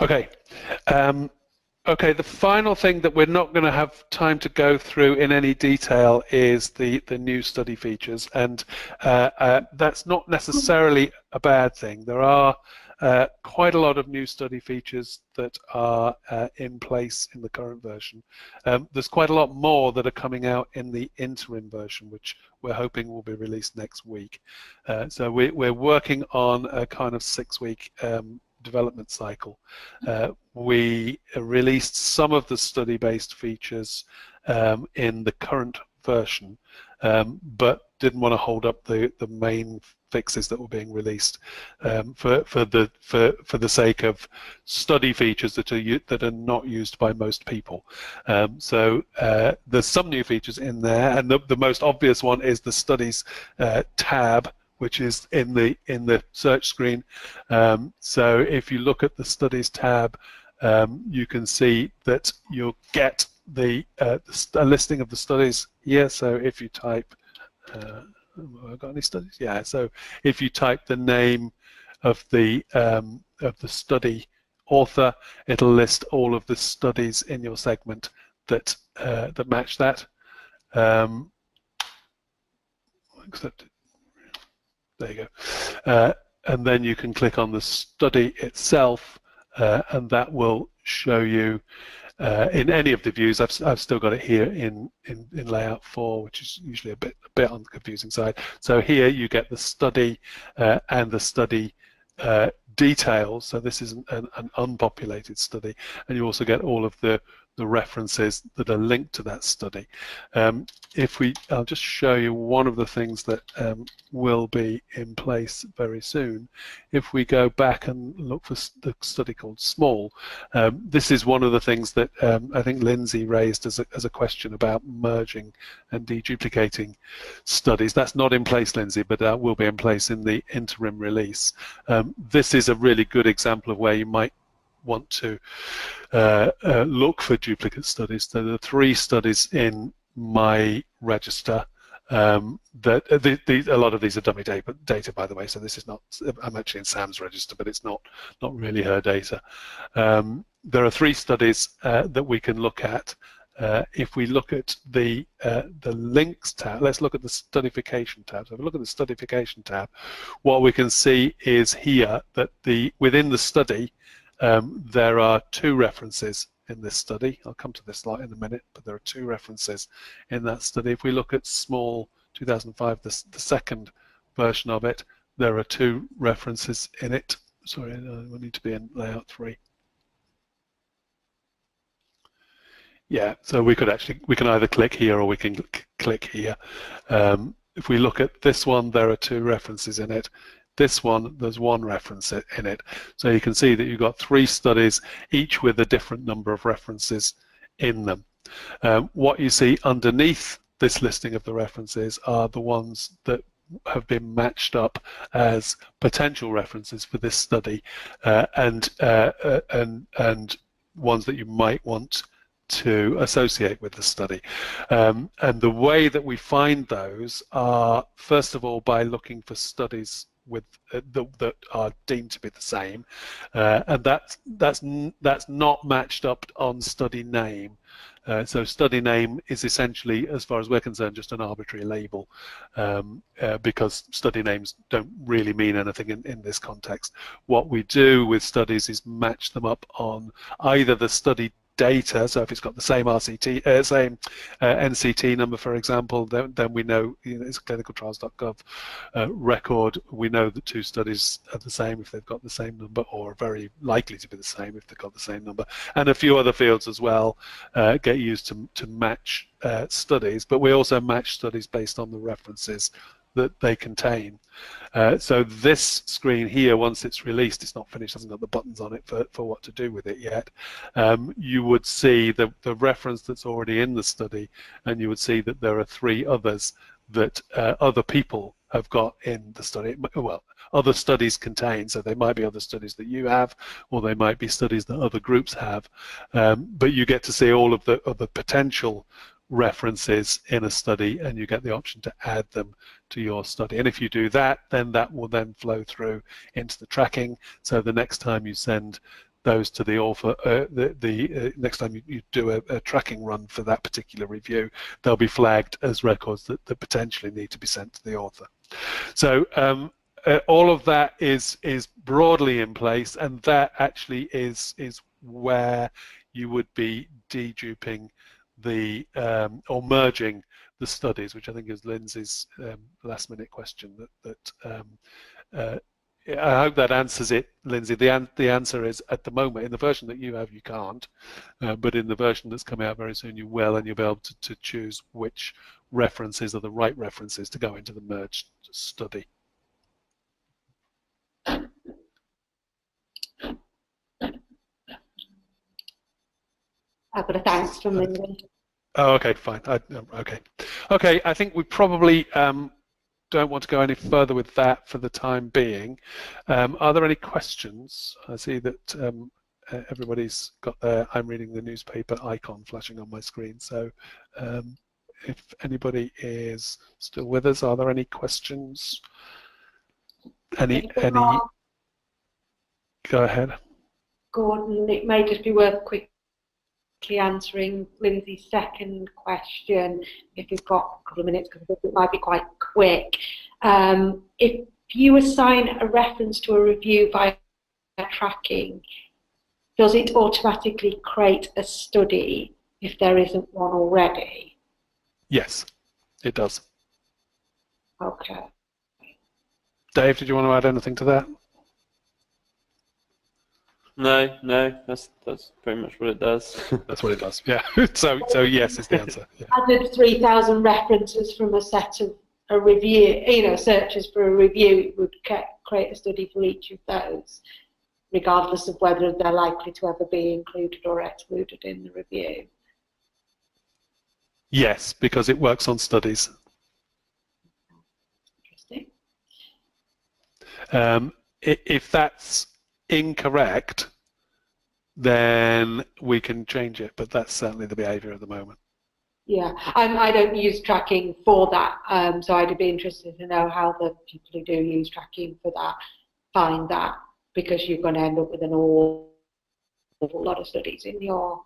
Okay. Okay, the final thing that we're not going to have time to go through in any detail is the new study features, and that's not necessarily a bad thing. There are quite a lot of new study features that are in place in the current version. There's quite a lot more that are coming out in the interim version, which we're hoping will be released next week. So we're working on a kind of 6-week development cycle. We released some of the study-based features in the current version, but didn't want to hold up the main fixes that were being released for the sake of study features that are not used by most people. So there's some new features in there, and the most obvious one is the studies tab, which is in the search screen. So if you look at the studies tab, you can see that you'll get a listing of the studies here. So if you type, have I got any studies? Yeah. So if you type the name of the study author, it'll list all of the studies in your segment that match that. Except. There you go. And then you can click on the study itself, and that will show you in any of the views. I've still got it here in layout 4, which is usually a bit on the confusing side. So here you get the study and the study details. So this is an unpopulated study, and you also get all of the references that are linked to that study. I'll just show you one of the things that will be in place very soon. If we go back and look for the study called Small, this is one of the things that I think Lindsay raised as a question about merging and deduplicating studies. That's not in place, Lindsay, but that will be in place in the interim release. This is a really good example of where you might want to look for duplicate studies. So there are 3 studies in my register that a lot of these are dummy data, by the way. So this is not. I'm actually in Sam's register, but it's not really her data. There are 3 studies that we can look at. If we look at the links tab, let's look at the studification tab. So if we look at the studification tab, what we can see is here that within the study there are 2 references in this study. I'll come to this slide in a minute, but there are 2 references in that study. If we look at Small 2005, the second version of it, there are 2 references in it. Sorry, we need to be in layout 3. Yeah, so we can either click here or we can click here. If we look at this one, there are 2 references in it. This one, there's 1 reference in it. So you can see that you've got 3 studies, each with a different number of references in them. What you see underneath this listing of the references are the ones that have been matched up as potential references for this study, and ones that you might want to associate with the study. And the way that we find those are, first of all, by looking for studies with that are deemed to be the same, and that's not matched up on study name. So study name is essentially, as far as we're concerned, just an arbitrary label, because study names don't really mean anything in this context. What we do with studies is match them up on either the study data, so if it's got the same NCT number, for example, then we know, it's a clinicaltrials.gov record. We know that 2 studies are the same if they've got the same number, or are very likely to be the same if they've got the same number. And a few other fields as well get used to match studies, but we also match studies based on the references that they contain. So this screen here, once it's released, it's not finished, hasn't got the buttons on it for what to do with it yet. You would see the reference that's already in the study, and you would see that there are 3 others that other people have got in the study. Well, other studies contain, so they might be other studies that you have, or they might be studies that other groups have, but you get to see all of the potential references in a study, and you get the option to add them to your study. And if you do that, then that will then flow through into the tracking. So the next time you send those to the author. Next time you do a tracking run for that particular review, they'll be flagged as records that potentially need to be sent to the author. So all of that is broadly in place, and that actually is where you would be deduping the or merging the studies, which I think is Lindsay's last minute question. I hope that answers it, Lindsay. The answer is, at the moment, in the version that you have, you can't, but in the version that's coming out very soon, you will, and you'll be able to choose which references are the right references to go into the merged study. I've got a thanks from Lindsay. Oh, okay, fine. Okay. I think we probably don't want to go any further with that for the time being. Are there any questions? I see that everybody's got their I'm reading the newspaper icon flashing on my screen. So if anybody is still with us, are there any questions? Any? Go ahead. Gordon, it may just be worth quickly answering Lindsay's second question, if you've got a couple of minutes, because it might be quite quick. If you assign a reference to a review via tracking, does it automatically create a study if there isn't one already? Yes, it does. Okay. Dave, did you want to add anything to that? No, that's pretty much what it does. That's what it does. Yeah. So yes is the answer. Yeah. Added 3,000 references from a set of a review, searches for a review, it would create a study for each of those, regardless of whether they're likely to ever be included or excluded in the review. Yes, because it works on studies. Interesting. If that's incorrect, then we can change it, but that's certainly the behavior at the moment. Yeah, I don't use tracking for that, so I'd be interested to know how the people who do use tracking for that find that, because you're going to end up with an awful lot of studies in your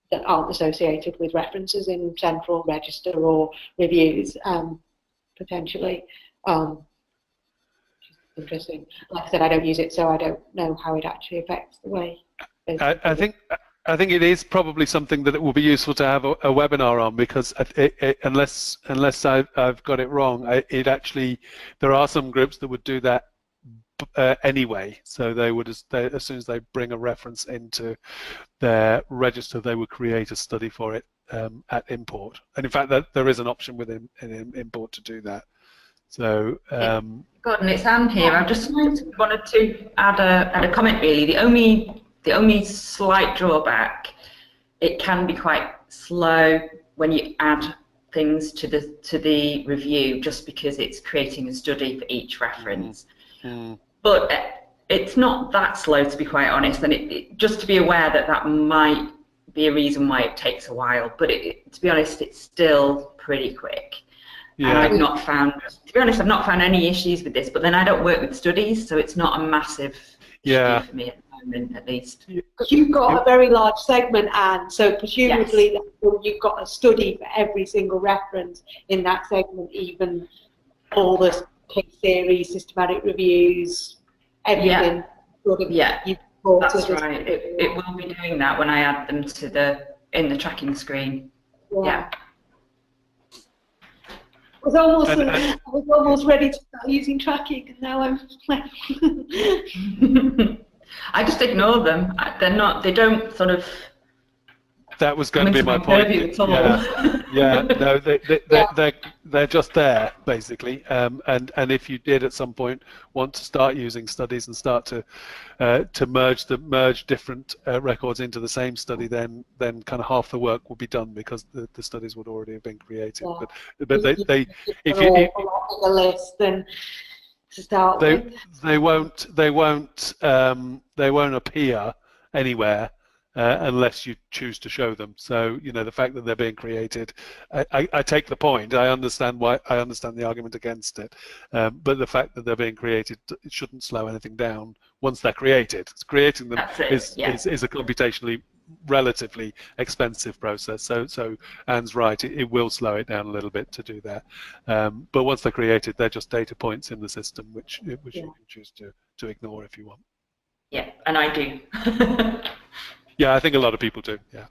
that aren't associated with references in central register or reviews, potentially. Interesting. Like I said, I don't use it, so I don't know how it actually affects the way. I think it is probably something that it will be useful to have a webinar on, because unless I've got it wrong, there are some groups that would do that anyway. So they would, as soon as they bring a reference into their register, they would create a study for it at import. And in fact, there is an option within import to do that. So Gordon, it's Anne here. I just wanted to add a comment. Really, the only slight drawback, it can be quite slow when you add things to the review, just because it's creating a study for each reference. But it's not that slow, to be quite honest. And just to be aware that might be a reason why it takes a while. But to be honest, it's still pretty quick. Yeah. And I've not found any issues with this, but then I don't work with studies, so it's not a massive issue for me at the moment, at least. You've got a very large segment, Anne, so presumably you've got a study for every single reference in that segment, even all the case theory, systematic reviews, everything. Yeah, that's right. It will be doing that when I add them in the tracking screen. Yeah. I was almost ready to start using tracking, and now I'm I just ignore them. They don't sort of. That was going to be my point. No, they're just there, basically. And if you did at some point want to start using studies and start to merge different records into the same study, then kind of half the work will be done, because the studies would already have been created. Yeah. But if a list, then to start with, they won't appear anywhere unless you choose to show them. So, you know, the fact that they're being created, I take the point. I understand the argument against it, but the fact that they're being created, it shouldn't slow anything down once they're created. Creating them is a computationally relatively expensive process. So Anne's right, it will slow it down a little bit to do that. But once they're created, they're just data points in the system, which you can choose to ignore if you want. Yeah, and I do. Yeah, I think a lot of people do. Yeah.